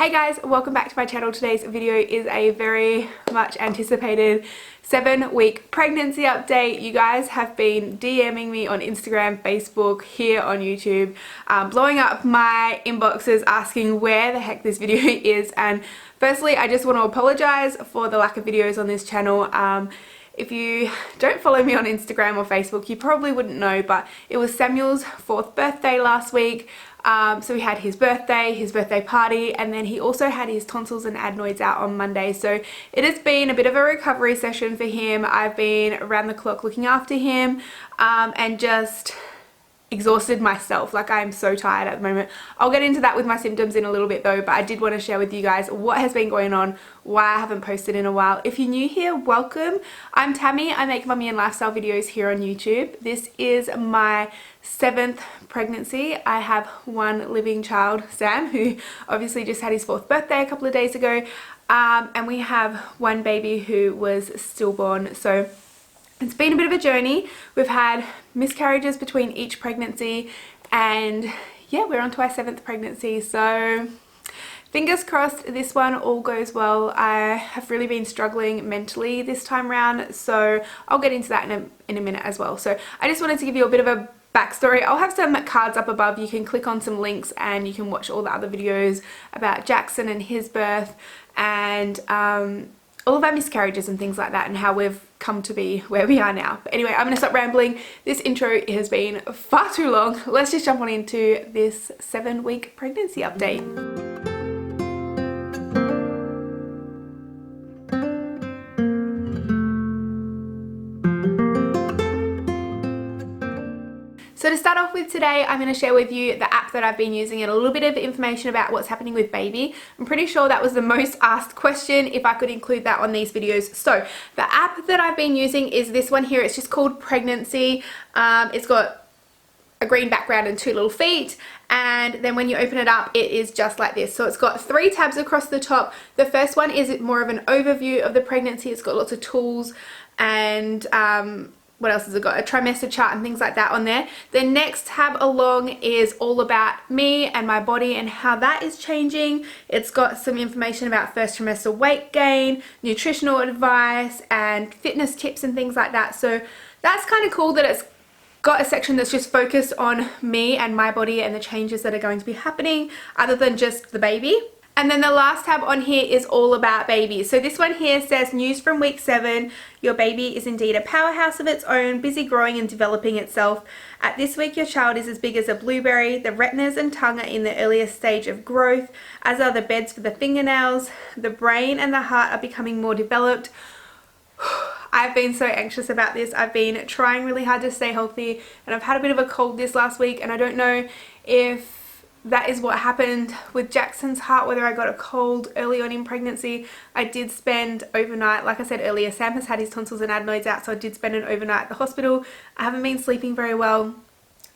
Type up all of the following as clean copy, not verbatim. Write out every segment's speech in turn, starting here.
Hey guys, welcome back to my channel. Today's video is a very much anticipated 7-week pregnancy update. You guys have been DMing me on Instagram, Facebook, here on YouTube, blowing up my inboxes asking where the heck this video is. And firstly, I just want to apologize for the lack of videos on this channel. If you don't follow me on Instagram or Facebook, you probably wouldn't know, but it was Samuel's 4th birthday last week. So we had his birthday party, and then he also had his tonsils and adenoids out on Monday. So it has been a bit of a recovery session for him. I've been around the clock looking after him and just exhausted myself. Like, I am so tired at the moment. I'll get into that with my symptoms in a little bit though, but I did want to share with you guys what has been going on, why I haven't posted in a while. If you're new here, welcome. I'm Tammy. I make mummy and lifestyle videos here on YouTube. This is my 7th pregnancy. I have one living child, Sam, who obviously just had his 4th birthday a couple of days ago, and we have one baby who was stillborn. So it's been a bit of a journey. We've had miscarriages between each pregnancy, and yeah, we're on to our 7th pregnancy. So fingers crossed this one all goes well. I have really been struggling mentally this time around, so I'll get into that in a minute as well. So I just wanted to give you a bit of a backstory. I'll have some cards up above. You can click on some links and you can watch all the other videos about Jackson and his birth and all of our miscarriages and things like that, and how we've come to be where we are now. But anyway, I'm going to stop rambling. This intro has been far too long. Let's just jump on into this 7-week pregnancy update. So to start off with today, I'm going to share with you the app that I've been using and a little bit of information about what's happening with baby. I'm pretty sure that was the most asked question, if I could include that on these videos. So the app that I've been using is this one here. It's just called Pregnancy. It's got a green background and 2 little feet, and then when you open it up, it is just like this. So it's got 3 tabs across the top. The first one is more of an overview of the pregnancy. It's got lots of tools and what else has it got? A trimester chart and things like that on there. The next tab along is all about me and my body and how that is changing. It's got some information about first trimester weight gain, nutritional advice, and fitness tips and things like that. So that's kind of cool that it's got a section that's just focused on me and my body and the changes that are going to be happening other than just the baby. And then the last tab on here is all about baby. So this one here says, news from week 7. Your baby is indeed a powerhouse of its own, busy growing and developing itself. At this week, your child is as big as a blueberry. The retinas and tongue are in the earliest stage of growth, as are the beds for the fingernails. The brain and the heart are becoming more developed. I've been so anxious about this. I've been trying really hard to stay healthy, and I've had a bit of a cold this last week, and I don't know if that is what happened with Jackson's heart, whether I got a cold early on in pregnancy. I did spend overnight, like I said earlier, Sam has had his tonsils and adenoids out, so I did spend an overnight at the hospital. I haven't been sleeping very well,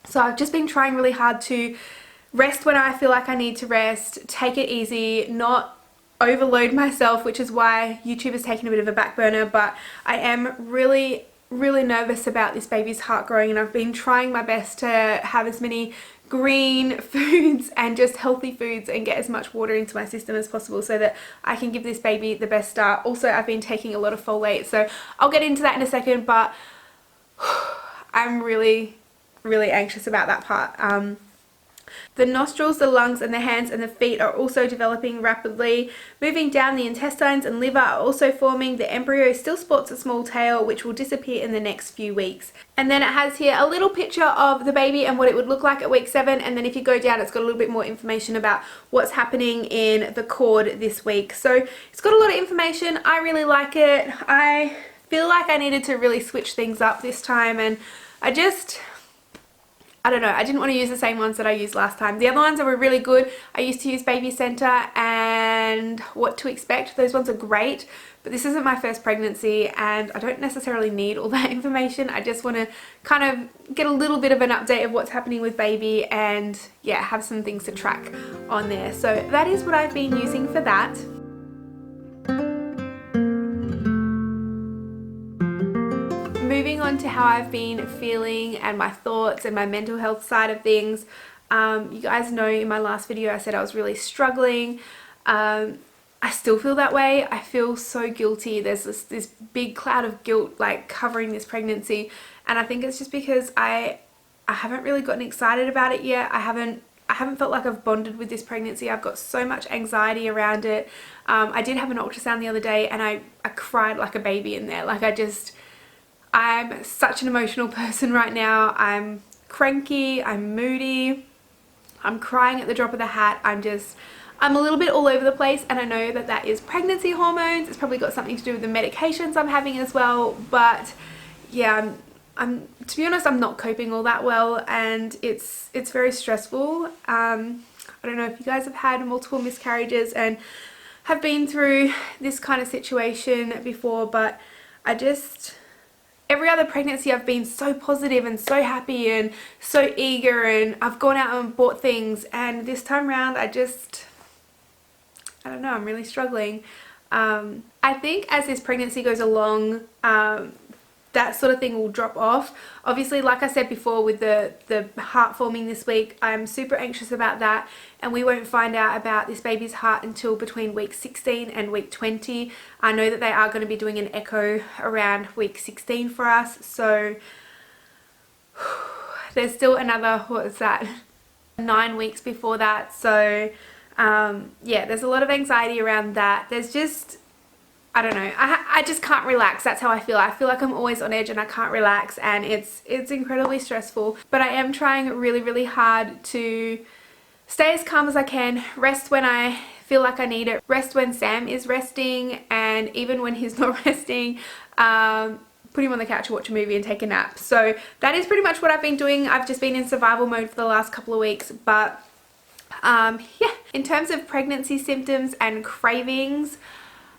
so I've just been trying really hard to rest when I feel like I need to rest, take it easy, not overload myself, which is why YouTube has taken a bit of a back burner. But I am really nervous about this baby's heart growing, and I've been trying my best to have as many green foods and just healthy foods and get as much water into my system as possible so that I can give this baby the best start. Also, I've been taking a lot of folate, so I'll get into that in a second, but I'm really anxious about that part. The nostrils, the lungs, and the hands and the feet are also developing rapidly. Moving down, the intestines and liver are also forming. The embryo still sports a small tail, which will disappear in the next few weeks. And then it has here a little picture of the baby and what it would look like at week 7. And then if you go down, it's got a little bit more information about what's happening in the cord this week. So it's got a lot of information. I really like it. I feel like I needed to really switch things up this time, and I don't know, I didn't want to use the same ones that I used last time. The other ones were really good. I used to use Baby Center and What to Expect. Those ones are great, but this isn't my first pregnancy and I don't necessarily need all that information. I just want to kind of get a little bit of an update of what's happening with baby and yeah, have some things to track on there. So that is what I've been using for that. Moving on to how I've been feeling and my thoughts and my mental health side of things. You guys know in my last video I said I was really struggling. I still feel that way. I feel so guilty. There's this big cloud of guilt like covering this pregnancy, and I think it's just because I haven't really gotten excited about it yet. I haven't felt like I've bonded with this pregnancy. I've got so much anxiety around it. I did have an ultrasound the other day and I cried like a baby in there. Like I'm such an emotional person right now. I'm cranky, I'm moody, I'm crying at the drop of the hat. I'm a little bit all over the place, and I know that that is pregnancy hormones. It's probably got something to do with the medications I'm having as well, but yeah, I'm to be honest, I'm not coping all that well, and it's very stressful. I don't know if you guys have had multiple miscarriages and have been through this kind of situation before, but every other pregnancy I've been so positive and so happy and so eager, and I've gone out and bought things, and this time around I don't know, I'm really struggling. I think as this pregnancy goes along, that sort of thing will drop off. Obviously, like I said before, with the heart forming this week, I'm super anxious about that, and we won't find out about this baby's heart until between week 16 and week 20. I know that they are going to be doing an echo around week 16 for us, so there's still another, what is that, 9 weeks before that. So yeah, there's a lot of anxiety around that. There's just, I don't know, I just can't relax. That's how I feel. I feel like I'm always on edge and I can't relax, and it's incredibly stressful. But I am trying really, really hard to stay as calm as I can, rest when I feel like I need it, rest when Sam is resting, and even when he's not resting, put him on the couch and watch a movie and take a nap. So that is pretty much what I've been doing. I've just been in survival mode for the last couple of weeks, but yeah, in terms of pregnancy symptoms and cravings,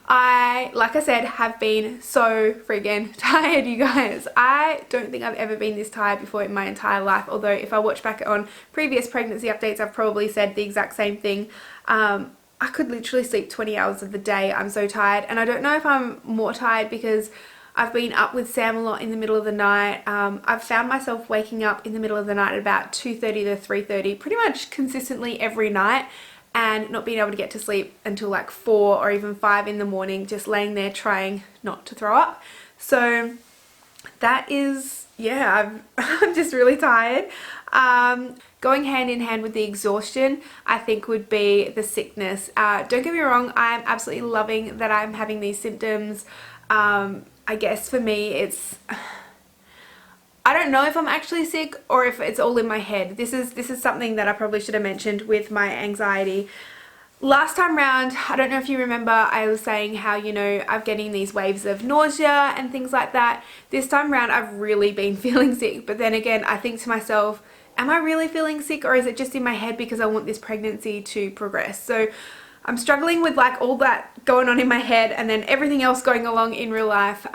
like I said, have been so friggin' tired, you guys. I don't think I've ever been this tired before in my entire life, although if I watch back on previous pregnancy updates, I've probably said the exact same thing. I could literally sleep 20 hours of the day. I'm so tired, and I don't know if I'm more tired because I've been up with Sam a lot in the middle of the night. I've found myself waking up in the middle of the night at about 2:30 to 3:30 pretty much consistently every night, and not being able to get to sleep until like 4 or even 5 in the morning, just laying there trying not to throw up. So that is, yeah, I'm just really tired. Going hand in hand with the exhaustion, I think, would be the sickness. Don't get me wrong, I'm absolutely loving that I'm having these symptoms. I guess for me, I don't know if I'm actually sick or if it's all in my head. This is something that I probably should have mentioned with my anxiety. Last time round, I don't know if you remember, I was saying how, you know, I'm getting these waves of nausea and things like that. This time round, I've really been feeling sick. But then again, I think to myself, am I really feeling sick, or is it just in my head because I want this pregnancy to progress? So I'm struggling with like all that going on in my head and then everything else going along in real life.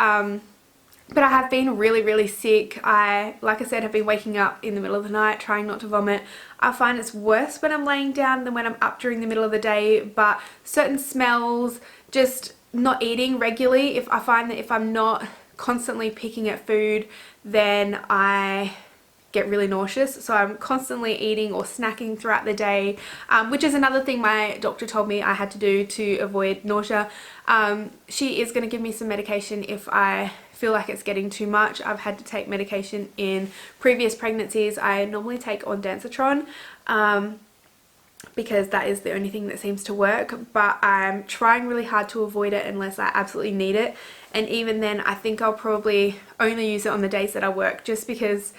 But I have been really, really sick. Like I said, have been waking up in the middle of the night trying not to vomit. I find it's worse when I'm laying down than when I'm up during the middle of the day, but certain smells, just not eating regularly. If I find that if I'm not constantly picking at food, then I get really nauseous, so I'm constantly eating or snacking throughout the day, which is another thing my doctor told me I had to do to avoid nausea. She is going to give me some medication if I feel like it's getting too much. I've had to take medication in previous pregnancies. I normally take ondansetron because that is the only thing that seems to work, but I'm trying really hard to avoid it unless I absolutely need it, and even then I think I'll probably only use it on the days that I work, just because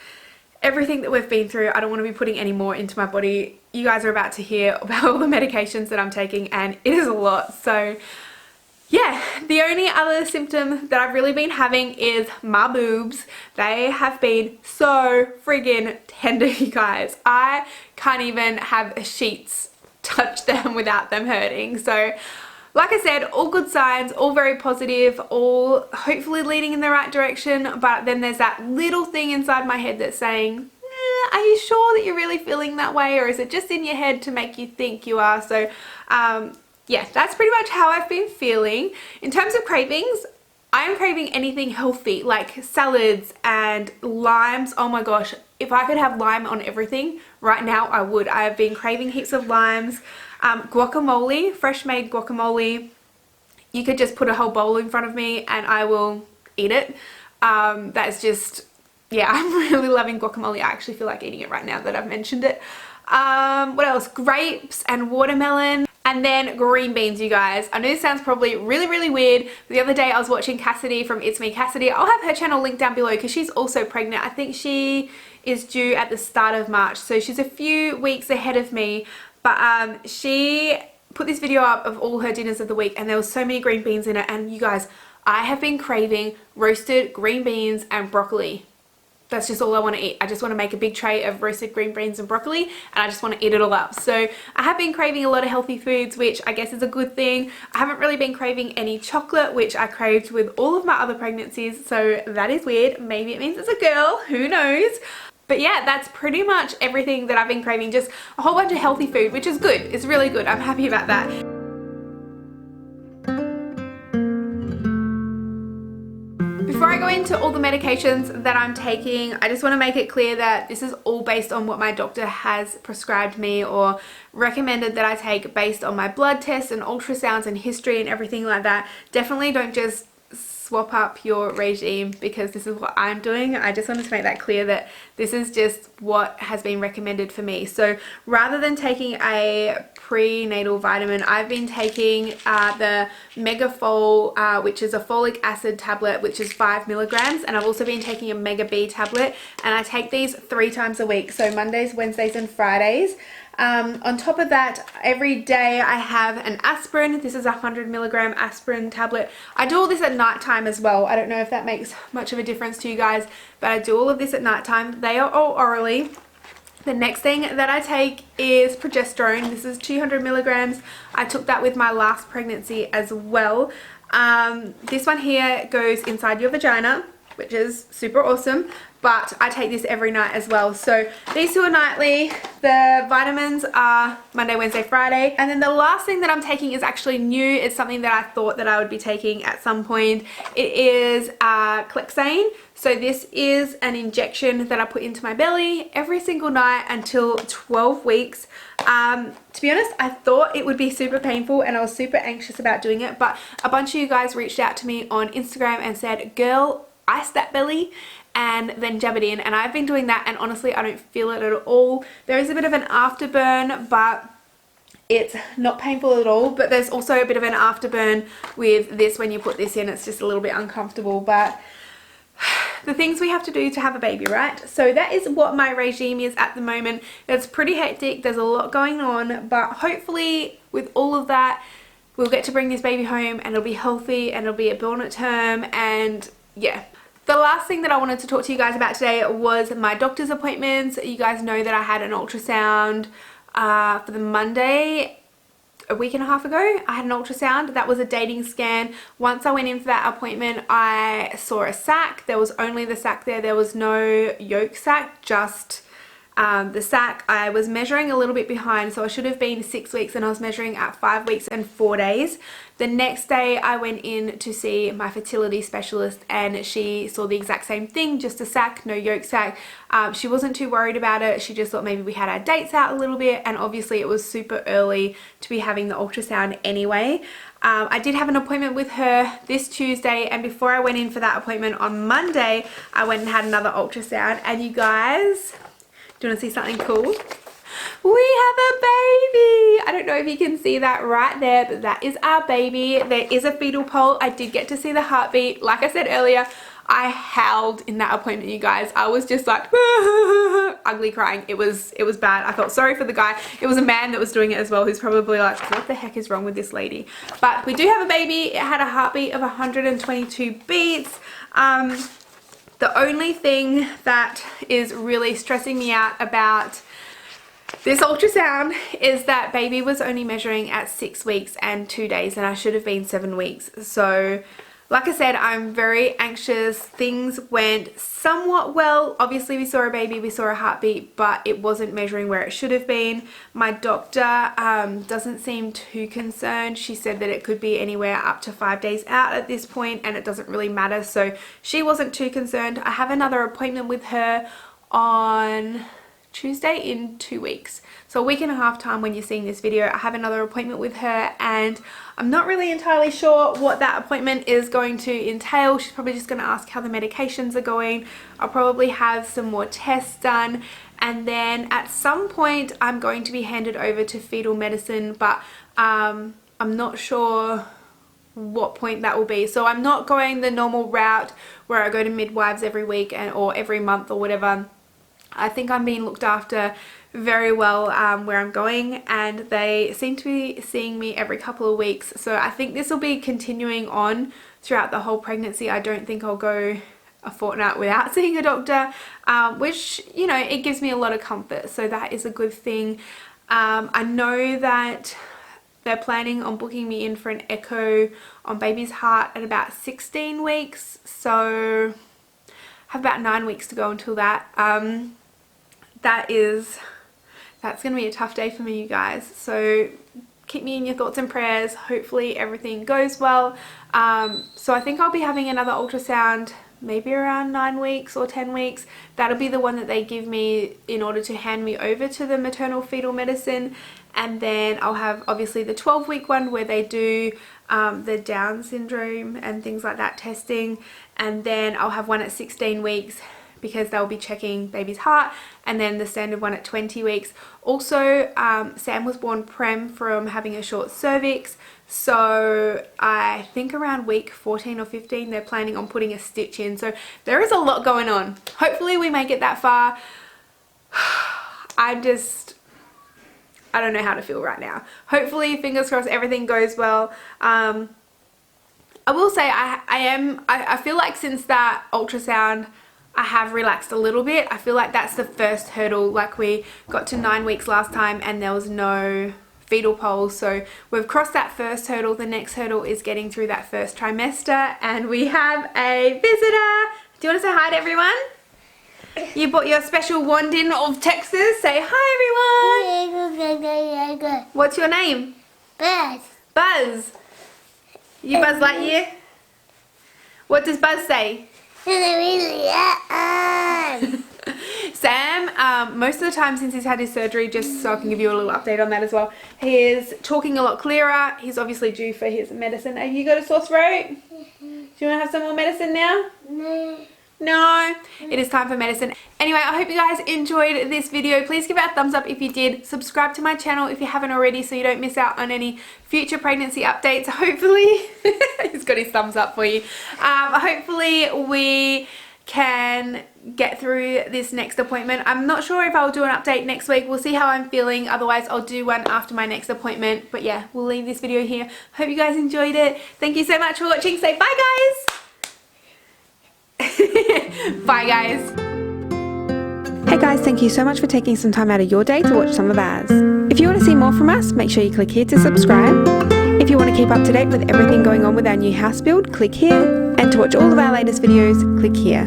everything that we've been through, I don't want to be putting any more into my body. You guys are about to hear about all the medications that I'm taking, and it is a lot. So yeah, the only other symptom that I've really been having is my boobs. They have been so friggin' tender, you guys. I can't even have sheets touch them without them hurting. So like I said, all good signs, all very positive, all hopefully leading in the right direction, but then there's that little thing inside my head that's saying, are you sure that you're really feeling that way, or is it just in your head to make you think you are? So yeah, that's pretty much how I've been feeling. In terms of cravings, I am craving anything healthy, like salads and limes. Oh my gosh, if I could have lime on everything right now, I would. I have been craving heaps of limes. Guacamole, fresh made guacamole. You could just put a whole bowl in front of me and I will eat it. That's just, yeah, I'm really loving guacamole. I actually feel like eating it right now that I've mentioned it. What else? Grapes and watermelon. And then green beans, you guys. I know this sounds probably really weird, but the other day I was watching Kassidee from It's Me Kassidee. I'll have her channel linked down below because she's also pregnant. I think she is due at the start of March, so she's a few weeks ahead of me. But she put this video up of all her dinners of the week and there was so many green beans in it. And you guys, I have been craving roasted green beans and broccoli. That's just all I want to eat. I just want to make a big tray of roasted green beans and broccoli and I just want to eat it all up. So I have been craving a lot of healthy foods, which I guess is a good thing. I haven't really been craving any chocolate, which I craved with all of my other pregnancies. So that is weird. Maybe it means it's a girl. Who knows? But yeah, that's pretty much everything that I've been craving. Just a whole bunch of healthy food, which is good. It's really good. I'm happy about that. Before I go into all the medications that I'm taking, I just want to make it clear that this is all based on what my doctor has prescribed me or recommended that I take based on my blood tests and ultrasounds and history and everything like that. Definitely don't just swap up your regime because this is what I'm doing. I just wanted to make that clear that this is just what has been recommended for me. So rather than taking a prenatal vitamin, I've been taking the Megafol, which is a folic acid tablet, which is 5 milligrams, and I've also been taking a Mega B tablet, and I take these 3 times a week, so Mondays, Wednesdays and Fridays. On top of that, every day I have an aspirin. This is a 100 milligram aspirin tablet. I do all this at night time as well. I don't know if that makes much of a difference to you guys, but I do all of this at night time. They are all orally. The next thing that I take is progesterone. This is 200 milligrams. I took that with my last pregnancy as well. This one here goes inside your vagina, which is super awesome, but I take this every night as well. So these two are nightly. The vitamins are Monday, Wednesday, Friday. And then the last thing that I'm taking is actually new. It's something that I thought that I would be taking at some point. It is Clexane. So this is an injection that I put into my belly every single night until 12 weeks. To be honest, I thought it would be super painful and I was super anxious about doing it, but a bunch of you guys reached out to me on Instagram and said, girl, ice that belly and then jab it in, and I've been doing that and honestly I don't feel it at all. There is a bit of an afterburn, but it's not painful at all. But there's also a bit of an afterburn with this when you put this in. It's just a little bit uncomfortable, but the things we have to do to have a baby, right? So that is what my regime is at the moment. It's pretty hectic. There's a lot going on, but hopefully with all of that we'll get to bring this baby home and it'll be healthy and it'll be a born at term. And yeah, the last thing that I wanted to talk to you guys about today was my doctor's appointments. You guys know that I had an ultrasound for the Monday a week and a half ago. I had an ultrasound. That was a dating scan. Once I went in for that appointment, I saw a sac. There was only the sac there. There was no yolk sac, just the sac. I was measuring a little bit behind, so I should have been 6 weeks and I was measuring at 5 weeks and 4 days. The next day I went in to see my fertility specialist and she saw the exact same thing, just a sac, no yolk sac. She wasn't too worried about it. She just thought maybe we had our dates out a little bit, and obviously it was super early to be having the ultrasound anyway. I did have an appointment with her this Tuesday, and before I went in for that appointment on Monday, I went and had another ultrasound. And you guys, do you want to see something cool? We have a baby! I don't know if you can see that right there, but that is our baby. There is a fetal pulse. I did get to see the heartbeat. Like I said earlier, I howled in that appointment, you guys. I was just like ugly crying. It was bad. I felt sorry for the guy. It was a man that was doing it as well, who's probably like, what the heck is wrong with this lady? But we do have a baby. It had a heartbeat of 122 beats. The only thing that is really stressing me out about this ultrasound is that baby was only measuring at 6 weeks and 2 days, and I should have been 7 weeks. So like I said, I'm very anxious. Things went somewhat well. Obviously we saw a baby, we saw a heartbeat, but it wasn't measuring where it should have been. My doctor doesn't seem too concerned. She said that it could be anywhere up to 5 days out at this point and it doesn't really matter, so she wasn't too concerned. I have another appointment with her on Tuesday in 2 weeks. So a week and a half time when you're seeing this video, I have another appointment with her, and I'm not really entirely sure what that appointment is going to entail. She's probably just going to ask how the medications are going. I'll probably have some more tests done, and then at some point I'm going to be handed over to fetal medicine, but I'm not sure what point that will be. So I'm not going the normal route where I go to midwives every week or every month or whatever. I think I'm being looked after very well where I'm going, and they seem to be seeing me every couple of weeks. So I think this will be continuing on throughout the whole pregnancy. I don't think I'll go a fortnight without seeing a doctor, which, you know, it gives me a lot of comfort. So that is a good thing. I know that they're planning on booking me in for an echo on baby's heart at about 16 weeks. So I have about 9 weeks to go until that. That's going to be a tough day for me, you guys. So keep me in your thoughts and prayers. Hopefully everything goes well. So I think I'll be having another ultrasound maybe around 9 weeks or 10 weeks. That'll be the one that they give me in order to hand me over to the maternal fetal medicine. And then I'll have obviously the 12-week one where they do the Down syndrome and things like that testing. And then I'll have one at 16 weeks because they'll be checking baby's heart, and then the standard one at 20 weeks. Also, Sam was born prem from having a short cervix, so I think around week 14 or 15 they're planning on putting a stitch in. So there is a lot going on. Hopefully we make it that far. I don't know how to feel right now. Hopefully, fingers crossed, everything goes well. I will say I feel like since that ultrasound I have relaxed a little bit. I feel like that's the first hurdle. Like, we got to 9 weeks last time and there was no fetal pulse, so we've crossed that first hurdle. The next hurdle is getting through that first trimester, and we have a visitor. Do you want to say hi to everyone? You brought your special wand in of Texas. Say hi everyone. What's your name? Buzz. Buzz. You Buzz Lightyear? What does Buzz say? Sam, most of the time since he's had his surgery, just so I can give you a little update on that as well, he is talking a lot clearer. He's obviously due for his medicine. Have you got a sore throat? Do you want to have some more medicine now? No. No, it is time for medicine. Anyway, I hope you guys enjoyed this video. Please give it a thumbs up if you did. Subscribe to my channel if you haven't already so you don't miss out on any future pregnancy updates. Hopefully, he's got his thumbs up for you. Hopefully we can get through this next appointment. I'm not sure if I'll do an update next week. We'll see how I'm feeling. Otherwise, I'll do one after my next appointment. But yeah, we'll leave this video here. Hope you guys enjoyed it. Thank you so much for watching. Say bye, guys. Bye guys. Hey guys, thank you so much for taking some time out of your day to watch some of ours. If you want to see more from us, make sure you click here to subscribe. If you want to keep up to date with everything going on with our new house build, click here. And to watch all of our latest videos, click here.